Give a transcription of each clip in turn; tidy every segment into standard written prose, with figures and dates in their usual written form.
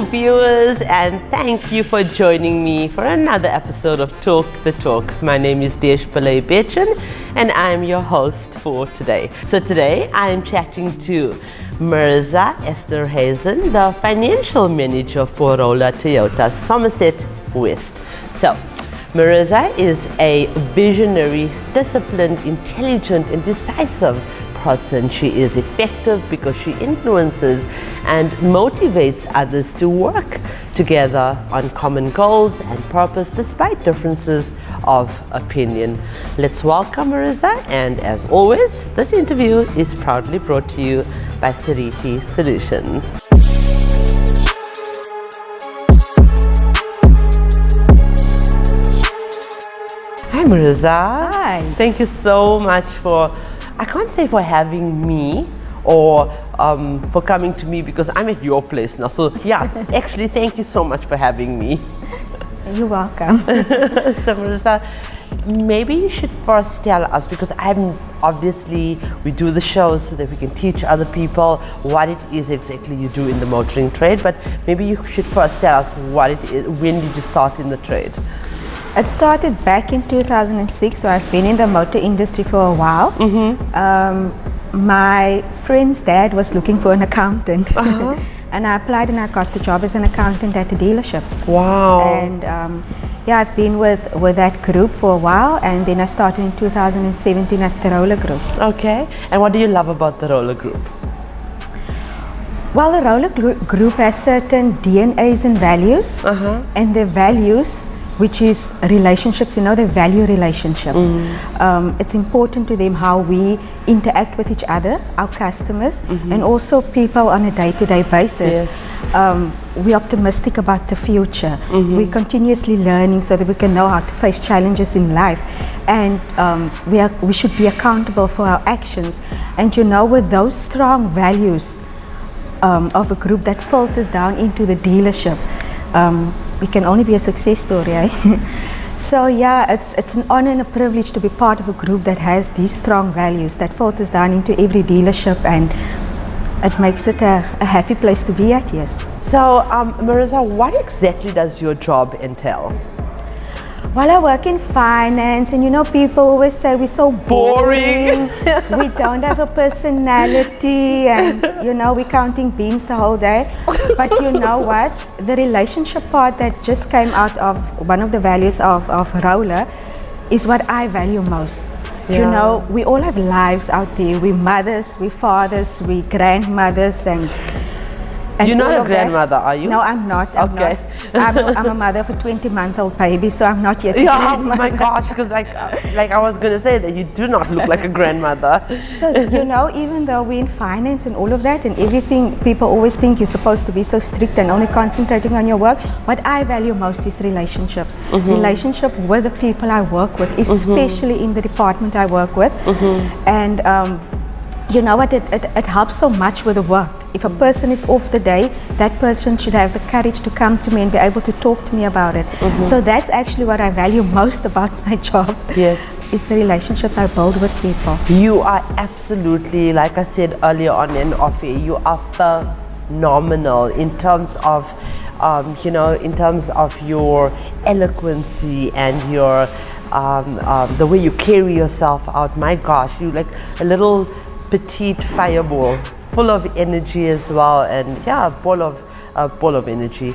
Viewers, and thank you for joining me for another episode of Talk the Talk. My name is Desh Bechin and I'm your host for today. So today I'm chatting to Mariza Esterhuizen, the financial manager for Rola Toyota Somerset West. So Mariza is a visionary, disciplined, intelligent and decisive person. She is effective because she influences and motivates others to work together on common goals and purpose despite differences of opinion. Let's welcome Mariza, and as always, this interview is proudly brought to you by Sariti Solutions. Hi Mariza. Hi. Thank you so much for, I can't say for having me or for coming to me because I'm at your place now. So yeah, actually thank you so much for having me. You're welcome. So Mariza, maybe you should first tell us, because we do the show so that we can teach other people what it is exactly you do in the motoring trade, but maybe you should first tell us what it is. When did you start in the trade? It started back in 2006, so I've been in the motor industry for a while. My friend's dad was looking for an accountant, and I applied and I got the job as an accountant at a dealership. Wow. And yeah, I've been with that group for a while, and then I started in 2017 at the Rola Group. Okay, and what do you love about the Rola Group? Well, the Rola Group has certain DNAs and values, and the values, which is relationships, they value relationships. It's important to them how we interact with each other, our customers, and also people on a day-to-day basis. Yes. We're optimistic about the future. We're continuously learning so that we can know how to face challenges in life. And we should be accountable for our actions. And with those strong values of a group that filters down into the dealership, it can only be a success story, eh? So yeah, it's an honor and a privilege to be part of a group that has these strong values that filters down into every dealership, and it makes it a happy place to be at, yes. So Mariza, what exactly does your job entail? Well, I work in finance, and people always say we're so boring. We don't have a personality, and we're counting beans the whole day. But you know what? The relationship part that just came out of one of the values of Rola is what I value most. Yeah. We all have lives out there. We're mothers, we're fathers, we're grandmothers, and you're not a grandmother, are you? No, I'm not. Okay. I'm a mother of a 20-month-old baby, so I'm not yet a grandmother. Oh my gosh, because like I was going to say that you do not look like a grandmother. So, even though we're in finance and all of that and everything, people always think you're supposed to be so strict and only concentrating on your work. What I value most is relationships. Relationship with the people I work with, especially in the department I work with. And you know what, it helps so much with the work. If a person is off the day, that person should have the courage to come to me and be able to talk to me about it. So that's actually what I value most about my job. Yes. Is the relationships I build with people. You are absolutely, like I said earlier on in off-air, you are phenomenal in terms of in terms of your eloquency and your the way you carry yourself out. My gosh, you like a little petite fireball, full of energy as well, and yeah, a ball of energy.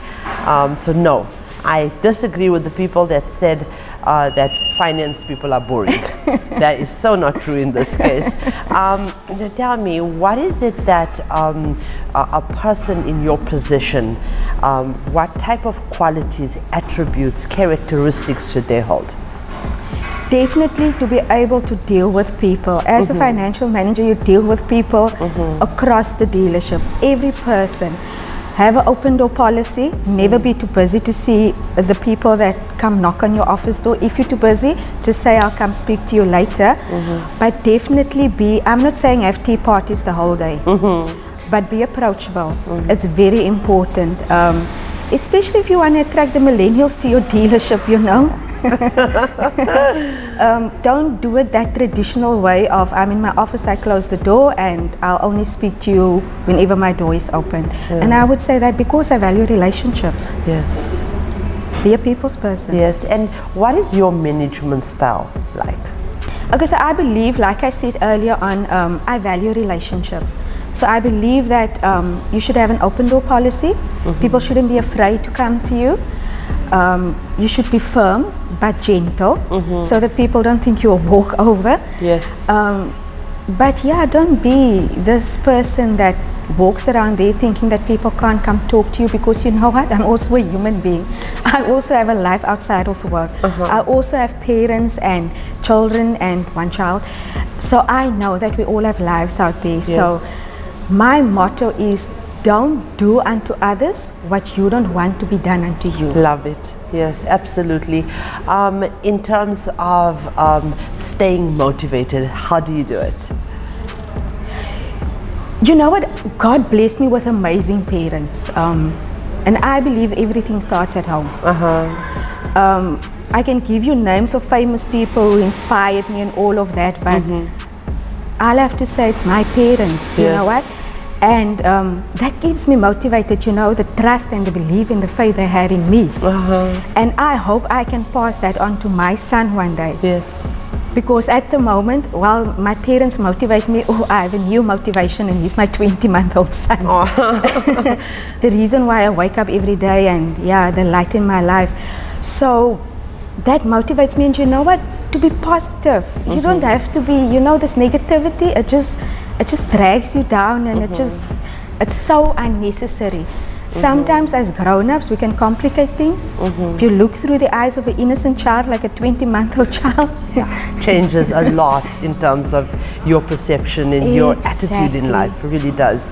So no, I disagree with the people that said that finance people are boring. That is so not true in this case. Tell me, what is it that a person in your position, what type of qualities, attributes, characteristics should they hold? Definitely to be able to deal with people. As a financial manager, you deal with people across the dealership. Every person. Have an open door policy. Never be too busy to see the people that come knock on your office door. If you're too busy, just say I'll come speak to you later. But definitely be, I'm not saying have tea parties the whole day, but be approachable. It's very important. especially if you want to attract the millennials to your dealership, you know. Don't do it that traditional way of, I'm in my office, I close the door and I'll only speak to you whenever my door is open. Yeah. And I would say that because I value relationships. Yes. Be a people's person. Yes. And what is your management style like? Okay, so I believe, like I said earlier on, I value relationships. So I believe that you should have an open door policy. People shouldn't be afraid to come to you. You should be firm but gentle, so that people don't think you're a walkover. Yes. But yeah, don't be this person that walks around there thinking that people can't come talk to you, because you know what? I'm also a human being. I also have a life outside of work. I also have parents and children and one child. So I know that we all have lives out there. Yes. So my motto is, don't do unto others what you don't want to be done unto you. Love it. Yes, absolutely. In terms of staying motivated, how do you do it? You know what? God blessed me with amazing parents. And I believe everything starts at home. I can give you names of famous people who inspired me and all of that, but I'll have to say it's my parents, you know what? And that keeps me motivated, you know, the trust and the belief in the faith they had in me. And I hope I can pass that on to my son one day. Yes. Because at the moment, while my parents motivate me, I have a new motivation, and he's my 20-month-old son. The reason why I wake up every day, and yeah, the light in my life. So that motivates me, and you know what? To be positive. You don't have to be, you know, this negativity, it just drags you down, and it's so unnecessary. Sometimes as grown-ups we can complicate things. If you look through the eyes of an innocent child, like a 20-month-old child, changes a lot in terms of your perception and your attitude in life. It really does.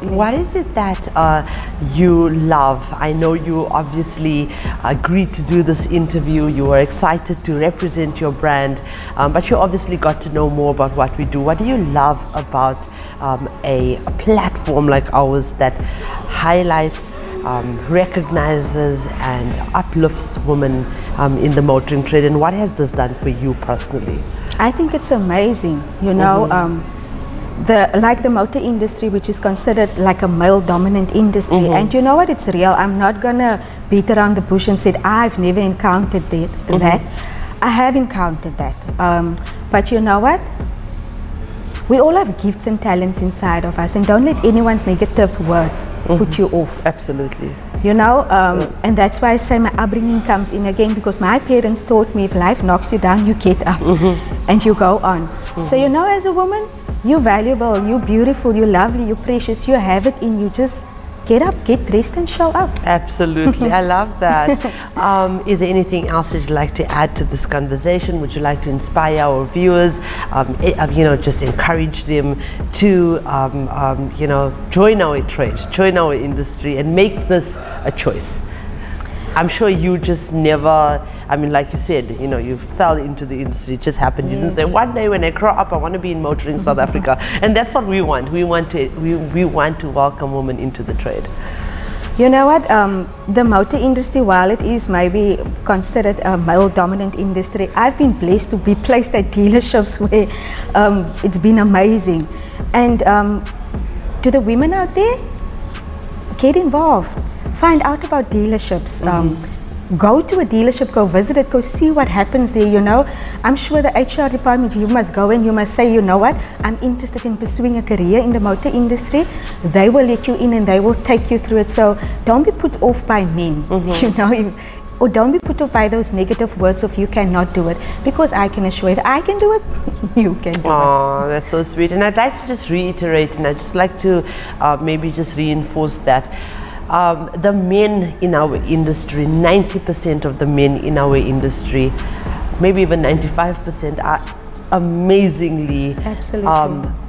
What is it that you love? I know you obviously agreed to do this interview. You were excited to represent your brand, but you obviously got to know more about what we do. What do you love about a platform like ours that highlights, recognizes and uplifts women in the motoring trade, and what has this done for you personally? I think it's amazing, you know. Like the motor industry, which is considered like a male dominant industry, and you know what, it's real. I'm not gonna beat around the bush and say I've never encountered that. I have encountered that, but you know what, we all have gifts and talents inside of us, and don't let anyone's negative words put you off. Absolutely. You know, and that's why I say my upbringing comes in again, because my parents taught me if life knocks you down, you get up and you go on. So you know, as a woman, you're valuable, you're beautiful, you're lovely, you're precious, you have it in you. Just get up, get dressed and show up. Absolutely. I love that. Is there anything else that you'd like to add to this conversation? Would you like to inspire our viewers, you know, just encourage them to, you know, join our trade, join our industry and make this a choice? I'm sure you just never, I mean, like you said, you know, you fell into the industry, it just happened. You didn't say, one day when I grow up, I want to be in motoring South Africa. And that's what we want. We want to welcome women into the trade. You know what, the motor industry, while it is maybe considered a male-dominant industry, I've been blessed to be placed at dealerships where it's been amazing. And to the women out there, get involved. Find out about dealerships. Go to a dealership, go visit it, go see what happens there, you know. I'm sure the HR department, you must go and you must say, you know what, I'm interested in pursuing a career in the motor industry. They will let you in and they will take you through it. So don't be put off by men, you know, or don't be put off by those negative words of you cannot do it, because I can assure you that I can do it, you can do it. Oh, that's so sweet. And I'd like to just reiterate, and I'd just like to maybe just reinforce that. The men in our industry, 90% of the men in our industry, maybe even 95%, are amazingly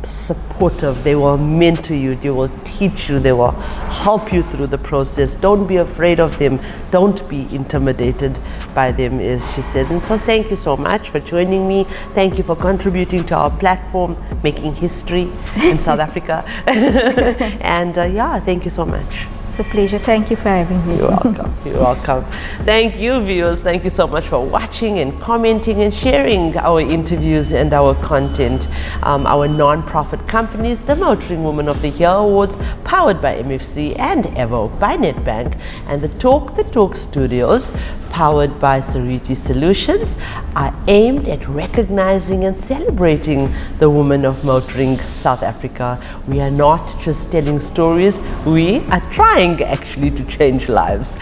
supportive. They will mentor you, they will teach you, they will help you through the process. Don't be afraid of them, don't be intimidated by them, as she said. And so thank you so much for joining me. Thank you for contributing to our platform, making history in South Africa. And yeah, thank you so much. It's a pleasure. Thank you for having me. You're welcome. You're welcome. Thank you, viewers. Thank you so much for watching and commenting and sharing our interviews and our content. Our non-profit companies, the Motoring Woman of the Year Awards, powered by MFC and Evo by Nedbank, and the Talk the Torque Studios, powered by Sariti Solutions, are aimed at recognizing and celebrating the women of motoring South Africa. We are not just telling stories, we are trying actually to change lives.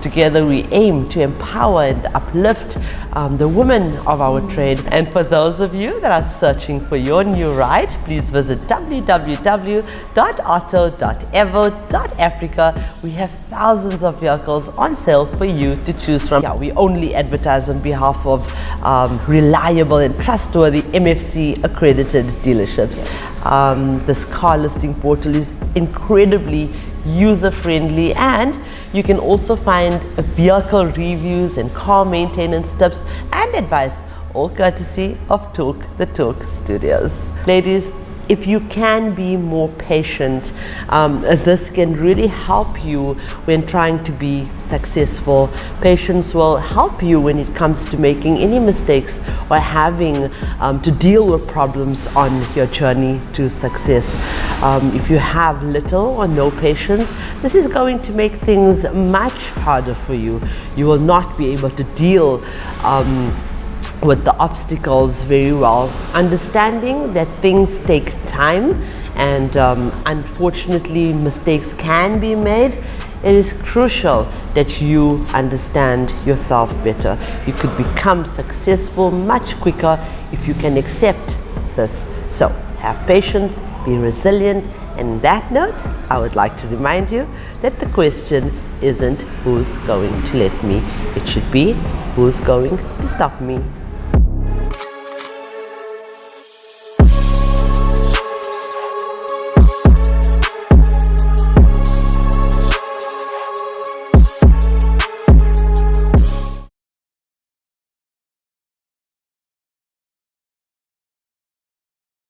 Together we aim to empower and uplift the women of our trade. And for those of you that are searching for your new ride, please visit www.auto.evo.africa. We have thousands of vehicles on sale for you to choose from. Yeah, we only advertise on behalf of reliable and trustworthy MFC accredited dealerships. This car listing portal is incredibly user-friendly, and you can also find vehicle reviews and car maintenance tips and advice, all courtesy of Talk the Torque Studios. Ladies, if you can be more patient, this can really help you when trying to be successful. Patience will help you when it comes to making any mistakes or having to deal with problems on your journey to success. If you have little or no patience, this is going to make things much harder for you. You will not be able to deal with the obstacles very well, understanding that things take time and unfortunately mistakes can be made. It is crucial that you understand yourself better. You could become successful much quicker if you can accept this. So have patience, be resilient, and on that note, I would like to remind you that the question isn't who's going to let me, it should be who's going to stop me.